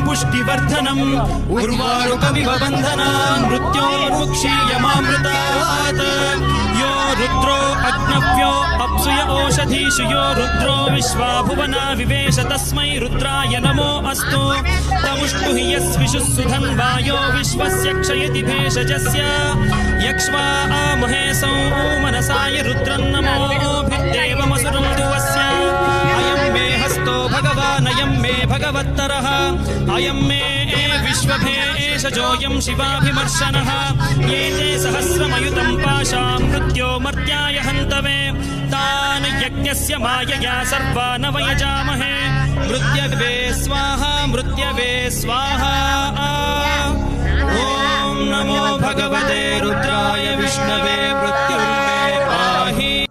पुष्टिवर्धनम् उर्वारुकमिव बन्धनान् मृत्योर्मुक्षीयमामृतात् यो रुद्रो अग्नव्यो अप्सुय ओषधीषु यो रुद्रो विश्वा भुवना विवेश तस्मै रुद्राय नमो अस्तु तमुष्टु हि यस्विषुः सुधन्वायो विश्वस्य क्षयति भेषजस्य यक्ष्वा आमहे मनसाय रुद्रन्नमोभिर्देवमसुरं दुवस्य अयं मे हस्तो भगवान् अयं मे भगवत्तरः अयं मे विश्वभेषजोऽयं शिवाभिमर्शनः ये ते सहस्रमयुतं पाशां मृत्यो मर्त्याय हन्तवे तान् यज्ञस्य मायया सर्वान् वयजामहे मृत्यवे स्वाहा मृत्यवे स्वाहा ॐ नमो भगवते रुद्राय विष्णवे मृत्युं